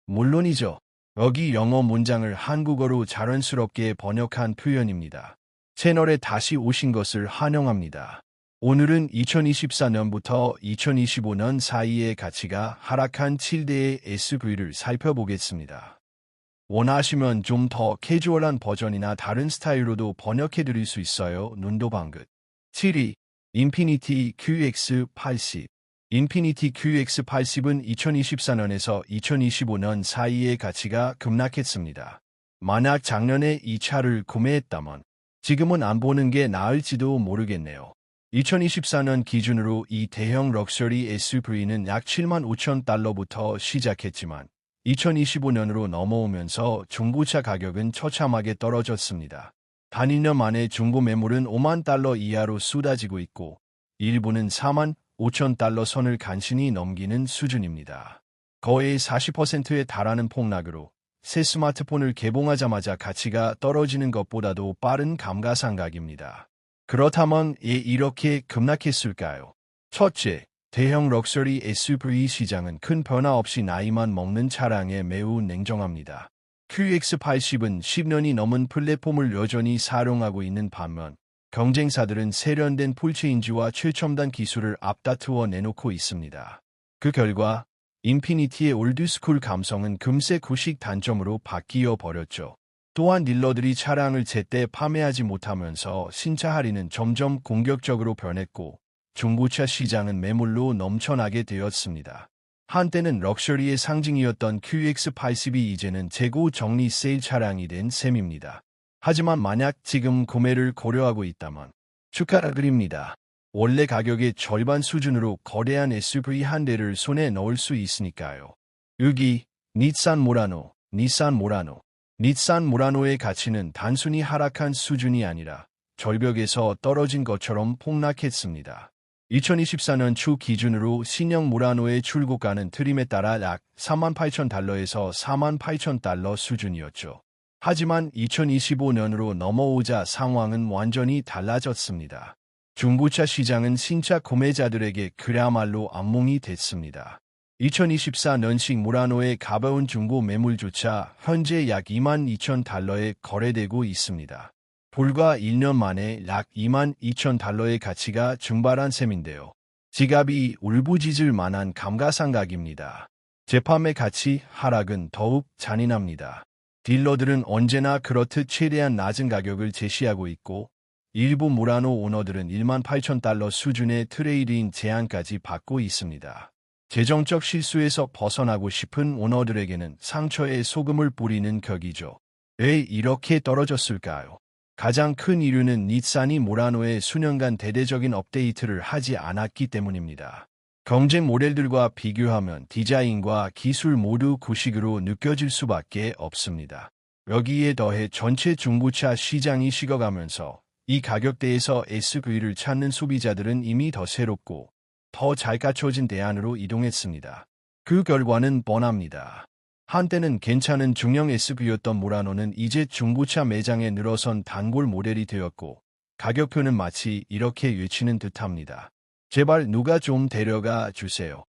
물론이죠. 여기 영어 문장을 한국어로 자연스럽게 번역한 표현입니다. 채널에 다시 오신 것을 환영합니다. 오늘은 2024년부터 2025년 사이의 가치가 하락한 7대의 SV를 살펴보겠습니다. 원하시면 좀 더 캐주얼한 버전이나 다른 스타일로도 번역해 드릴 수 있어요. 눈도 방긋. 7위, 인피니티 QX80. 인피니티 QX80은 2024년에서 2025년 사이의 가치가 급락했습니다. 만약 작년에 이 차를 구매했다면 지금은 안 보는 게 나을지도 모르겠네요. 2024년 기준으로 이 대형 럭셔리 SUV는 약 7만 5천 달러부터 시작했지만 2025년으로 넘어오면서 중고차 가격은 처참하게 떨어졌습니다. 단일 만에 중고 매물은 5만 달러 이하로 쏟아지고 있고 일부는 4만 5천 달러 선을 간신히 넘기는 수준입니다. 거의 40%에 달하는 폭락으로 새 스마트폰을 개봉하자마자 가치가 떨어지는 것보다도 빠른 감가상각입니다. 그렇다면 왜 이렇게 급락했을까요? 첫째, 대형 럭셔리 SUV 시장은 큰 변화 없이 나이만 먹는 차량에 매우 냉정합니다. QX80은 10년이 넘은 플랫폼을 여전히 사용하고 있는 반면 경쟁사들은 세련된 풀체인지와 최첨단 기술을 앞다투어 내놓고 있습니다. 그 결과 인피니티의 올드스쿨 감성은 금세 구식 단점으로 바뀌어 버렸죠. 또한 딜러들이 차량을 제때 판매하지 못하면서 신차 할인은 점점 공격적으로 변했고 중고차 시장은 매물로 넘쳐나게 되었습니다. 한때는 럭셔리의 상징이었던 QX80이 이제는 재고 정리 세일 차량이 된 셈입니다. 하지만 만약 지금 구매를 고려하고 있다면 축하드립니다. 원래 가격의 절반 수준으로 거래한 SUV 한 대를 손에 넣을 수 있으니까요. 6위, 닛산 무라노. 닛산 무라노의 가치는 단순히 하락한 수준이 아니라 절벽에서 떨어진 것처럼 폭락했습니다. 2024년 초 기준으로 신형 무라노의 출고가는 트림에 따라 약 38,000달러에서 48,000달러 수준이었죠. 하지만 2025년으로 넘어오자 상황은 완전히 달라졌습니다. 중고차 시장은 신차 구매자들에게 그야말로 악몽이 됐습니다. 2024년식 무라노의 가벼운 중고 매물조차 현재 약 22,000달러에 거래되고 있습니다. 불과 1년 만에 약 22,000달러의 가치가 증발한 셈인데요. 지갑이 울부짖을 만한 감가상각입니다. 재판매 가치 하락은 더욱 잔인합니다. 딜러들은 언제나 그렇듯 최대한 낮은 가격을 제시하고 있고 일부 무라노 오너들은 18,000달러 수준의 트레이드인 제한까지 받고 있습니다. 재정적 실수에서 벗어나고 싶은 오너들에게는 상처에 소금을 뿌리는 격이죠. 왜 이렇게 떨어졌을까요? 가장 큰 이유는 닛산이 무라노에 수년간 대대적인 업데이트를 하지 않았기 때문입니다. 경쟁 모델들과 비교하면 디자인과 기술 모두 구식으로 느껴질 수밖에 없습니다. 여기에 더해 전체 중고차 시장이 식어가면서 이 가격대에서 SUV를 찾는 소비자들은 이미 더 새롭고 더 잘 갖춰진 대안으로 이동했습니다. 그 결과는 뻔합니다. 한때는 괜찮은 중형 SUV였던 무라노는 이제 중고차 매장에 늘어선 단골 모델이 되었고 가격표는 마치 이렇게 외치는 듯합니다. 제발 누가 좀 데려가 주세요.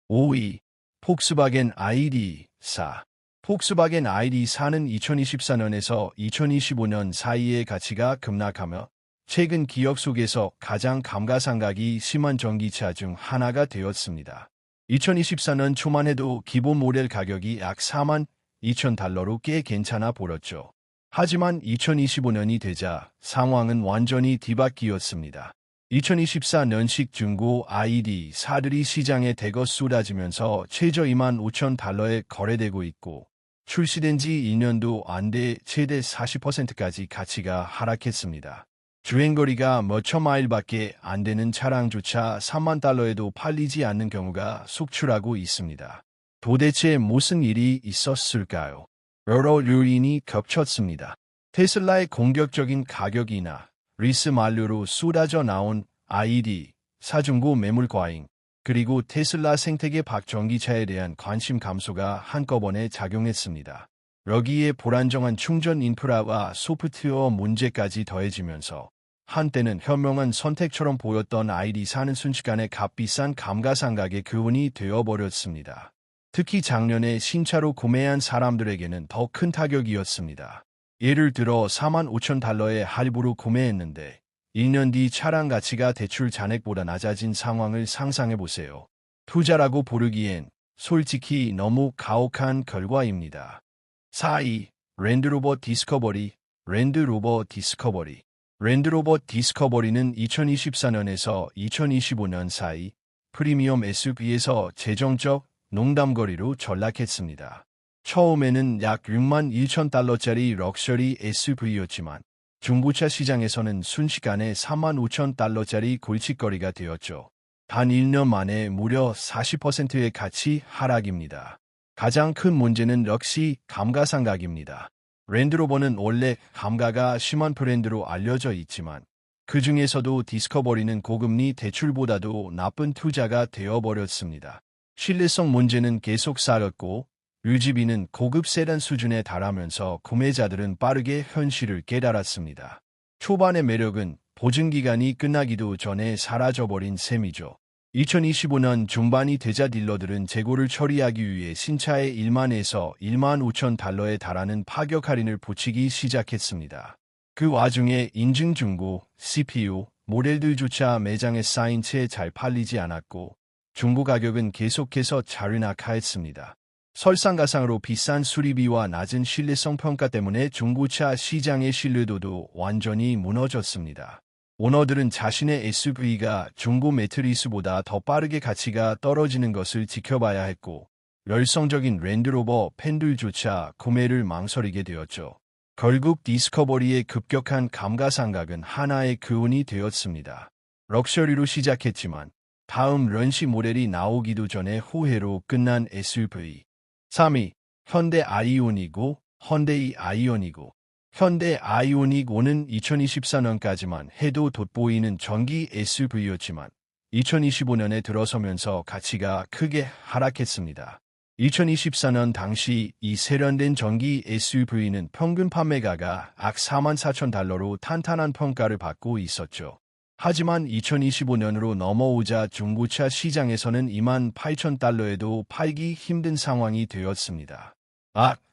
5위, 폭스바겐 ID.4. 폭스바겐 ID.4는 2024년에서 2025년 사이의 가치가 급락하며 최근 기억 속에서 가장 감가상각이 심한 전기차 중 하나가 되었습니다. 2024년 초만 해도 기본 모델 가격이 약 4만 2천 달러로 꽤 괜찮아 보였죠. 하지만 2025년이 되자 상황은 완전히 뒤바뀌었습니다. 2024년식 중고 ID.4들이 시장에 대거 쏟아지면서 최저 2만 5천 달러에 거래되고 있고 출시된 지 2년도 안 돼 최대 40%까지 가치가 하락했습니다. 주행거리가 몇천 마일밖에 안 되는 차량조차 3만 달러에도 팔리지 않는 경우가 속출하고 있습니다. 도대체 무슨 일이 있었을까요? 여러 요인이 겹쳤습니다. 테슬라의 공격적인 가격이나 리스 만료로 쏟아져 나온 ID.4 중고 매물 과잉, 그리고 테슬라 생태계 박전기차에 대한 관심 감소가 한꺼번에 작용했습니다. 여기에 불안정한 충전 인프라와 소프트웨어 문제까지 더해지면서 한때는 현명한 선택처럼 보였던 ID.4는 순식간에 값비싼 감가상각의 교훈이 되어버렸습니다. 특히 작년에 신차로 구매한 사람들에게는 더 큰 타격이었습니다. 예를 들어 45,000달러의 할부로 구매했는데 1년 뒤 차량 가치가 대출 잔액보다 낮아진 상황을 상상해 보세요. 투자라고 부르기엔 솔직히 너무 가혹한 결과입니다. 4위, 랜드로버 디스커버리. 랜드로버 디스커버리. 랜드로버 디스커버리는 2024년에서 2025년 사이 프리미엄 SUV에서 재정적 농담거리로 전락했습니다. 처음에는 약 6만 1천 달러짜리 럭셔리 SUV였지만 중고차 시장에서는 순식간에 3만 5천 달러짜리 골칫거리가 되었죠. 단 1년 만에 무려 40%의 가치 하락입니다. 가장 큰 문제는 역시 감가상각입니다. 랜드로버는 원래 감가가 심한 브랜드로 알려져 있지만 그 중에서도 디스커버리는 고금리 대출보다도 나쁜 투자가 되어버렸습니다. 신뢰성 문제는 계속 쌓였고 유지비는 고급 세단 수준에 달하면서 구매자들은 빠르게 현실을 깨달았습니다. 초반의 매력은 보증기간이 끝나기도 전에 사라져버린 셈이죠. 2025년 중반이 되자 딜러들은 재고를 처리하기 위해 신차에 1만에서 1만 5천 달러에 달하는 파격 할인을 붙이기 시작했습니다. 그 와중에 인증 중고, CPU, 모델들조차 매장에 쌓인 채 잘 팔리지 않았고 중고 가격은 계속해서 자르낙하했습니다. 설상가상으로 비싼 수리비와 낮은 신뢰성 평가 때문에 중고차 시장의 신뢰도도 완전히 무너졌습니다. 오너들은 자신의 SUV가 중고 매트리스보다 더 빠르게 가치가 떨어지는 것을 지켜봐야 했고 열성적인 랜드로버 팬들조차 구매를 망설이게 되었죠. 결국 디스커버리의 급격한 감가상각은 하나의 교훈이 되었습니다. 럭셔리로 시작했지만 다음 런시 모델이 나오기도 전에 후회로 끝난 SUV. 3위, 현대 아이오닉5, 현대이 아이오닉5. 현대 아이오닉 5는 2024년까지만 해도 돋보이는 전기 SUV였지만 2025년에 들어서면서 가치가 크게 하락했습니다. 2024년 당시 이 세련된 전기 SUV는 평균 판매가가 약 44,000달러로 탄탄한 평가를 받고 있었죠. 하지만 2025년으로 넘어오자 중고차 시장에서는 28,000달러에도 팔기 힘든 상황이 되었습니다.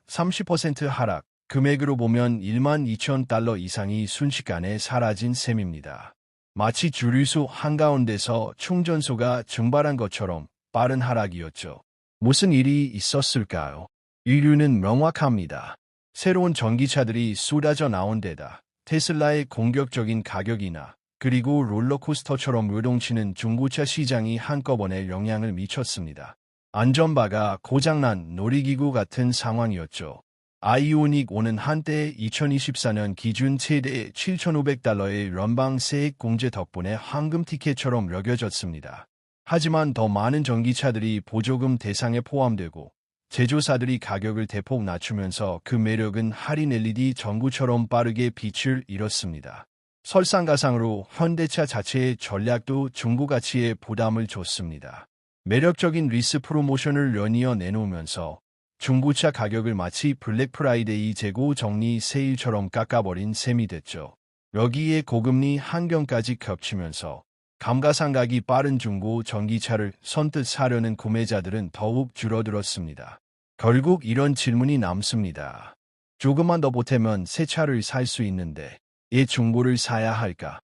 30% 하락. 금액으로 보면 1만 2천 달러 이상이 순식간에 사라진 셈입니다. 마치 주류소 한가운데서 충전소가 증발한 것처럼 빠른 하락이었죠. 무슨 일이 있었을까요? 이유는 명확합니다. 새로운 전기차들이 쏟아져 나온 데다 테슬라의 공격적인 가격이나 그리고 롤러코스터처럼 요동치는 중고차 시장이 한꺼번에 영향을 미쳤습니다. 안전바가 고장난 놀이기구 같은 상황이었죠. 아이오닉 5는 한때 2024년 기준 최대 7,500달러의 연방 세액 공제 덕분에 황금 티켓처럼 여겨졌습니다. 하지만 더 많은 전기차들이 보조금 대상에 포함되고 제조사들이 가격을 대폭 낮추면서 그 매력은 할인 LED 전구처럼 빠르게 빛을 잃었습니다. 설상가상으로 현대차 자체의 전략도 중고 가치에 부담을 줬습니다. 매력적인 리스 프로모션을 연이어 내놓으면서 중고차 가격을 마치 블랙 프라이데이 재고 정리 세일처럼 깎아버린 셈이 됐죠. 여기에 고금리 환경까지 겹치면서 감가상각이 빠른 중고 전기차를 선뜻 사려는 구매자들은 더욱 줄어들었습니다. 결국 이런 질문이 남습니다. 조금만 더 보태면 새 차를 살 수 있는데 왜 중고를 사야 할까?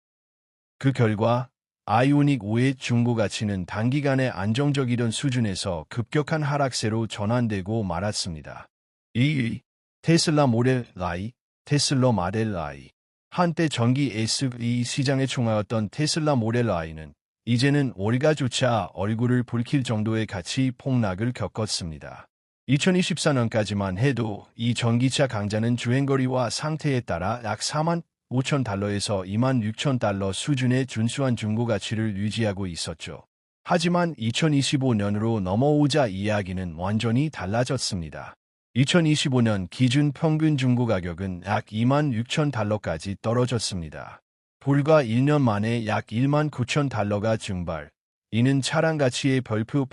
그 결과 아이오닉 5의 중고 가치는 단기간에 안정적이던 수준에서 급격한 하락세로 전환되고 말았습니다. 2위, 테슬라 모델 Y, 테슬라 모델 Y. 한때 전기 SUV 시장의 총화였던 테슬라 모델 Y는 이제는 월가조차 얼굴을 붉힐 정도의 가치 폭락을 겪었습니다. 2024년까지만 해도 이 전기차 강자는 주행거리와 상태에 따라 약 4만 5천 달러에서 2만 6천 달러 수준의 준수한 중고 가치를 유지하고 있었죠. 하지만 2025년으로 넘어오자 이야기는 완전히 달라졌습니다. 2025년 기준 평균 중고 가격은 약 2만 6천 달러까지 떨어졌습니다. 불과 1년 만에 약 1만 9천 달러가 증발. 이는 차량 가치의 별표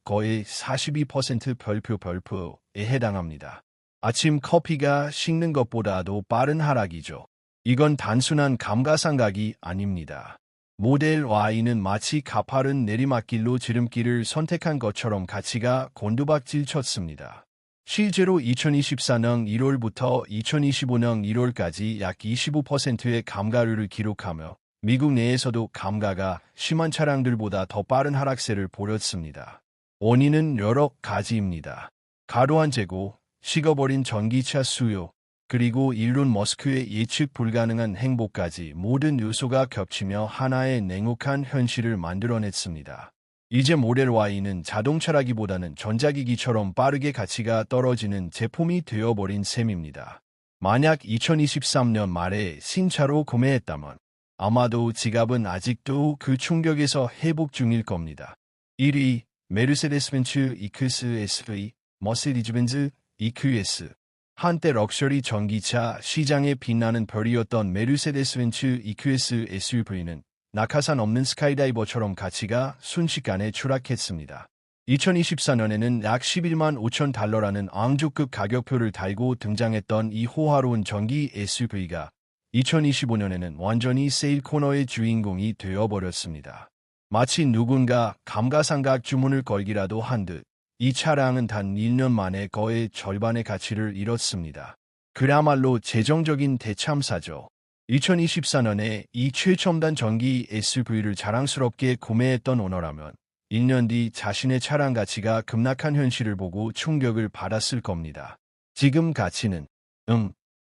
거의 42% 별표에 해당합니다. 아침 커피가 식는 것보다도 빠른 하락이죠. 이건 단순한 감가상각이 아닙니다. 모델 Y는 마치 가파른 내리막길로 지름길을 선택한 것처럼 가치가 곤두박질 쳤습니다. 실제로 2024년 1월부터 2025년 1월까지 약 25%의 감가율을 기록하며 미국 내에서도 감가가 심한 차량들보다 더 빠른 하락세를 보였습니다. 원인은 여러 가지입니다. 과도한 재고, 식어버린 전기차 수요, 그리고 일론 머스크의 예측 불가능한 행보까지 모든 요소가 겹치며 하나의 냉혹한 현실을 만들어냈습니다. 이제 모델 Y는 자동차라기보다는 전자기기처럼 빠르게 가치가 떨어지는 제품이 되어버린 셈입니다. 만약 2023년 말에 신차로 구매했다면 아마도 지갑은 아직도 그 충격에서 회복 중일 겁니다. 1위 메르세데스벤츠 EQS SV, 머세디즈벤츠 EQS. 한때 럭셔리 전기차 시장에 빛나는 별이었던 메르세데스벤츠 EQS SUV는 낙하산 없는 스카이다이버처럼 가치가 순식간에 추락했습니다. 2024년에는 약 11만 5천 달러라는 앙조급 가격표를 달고 등장했던 이 호화로운 전기 SUV가 2025년에는 완전히 세일 코너의 주인공이 되어버렸습니다. 마치 누군가 감가상각 주문을 걸기라도 한 듯 이 차량은 단 1년 만에 거의 절반의 가치를 잃었습니다. 그야말로 재정적인 대참사죠. 2024년에 이 최첨단 전기 SUV를 자랑스럽게 구매했던 오너라면 1년 뒤 자신의 차량 가치가 급락한 현실을 보고 충격을 받았을 겁니다. 지금 가치는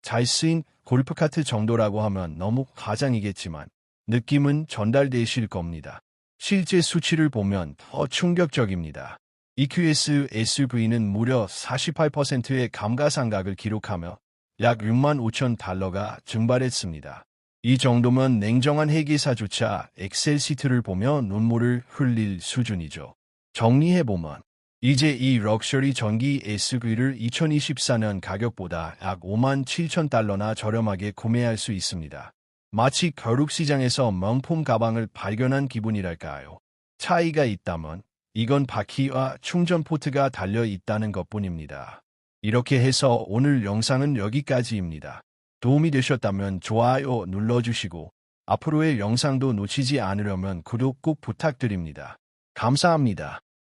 잘 쓰인 골프카트 정도라고 하면 너무 과장이겠지만 느낌은 전달되실 겁니다. 실제 수치를 보면 더 충격적입니다. EQS SUV는 무려 48%의 감가상각을 기록하며 약 6만 5천 달러가 증발했습니다. 이 정도면 냉정한 회계사조차 엑셀 시트를 보며 눈물을 흘릴 수준이죠. 정리해보면 이제 이 럭셔리 전기 SUV를 2024년 가격보다 약 5만 7천 달러나 저렴하게 구매할 수 있습니다. 마치 겨룩 시장에서 명품 가방을 발견한 기분이랄까요. 차이가 있다면 이건 바퀴와 충전 포트가 달려 있다는 것뿐입니다. 이렇게 해서 오늘 영상은 여기까지입니다. 도움이 되셨다면 좋아요 눌러주시고 앞으로의 영상도 놓치지 않으려면 구독 꼭 부탁드립니다. 감사합니다.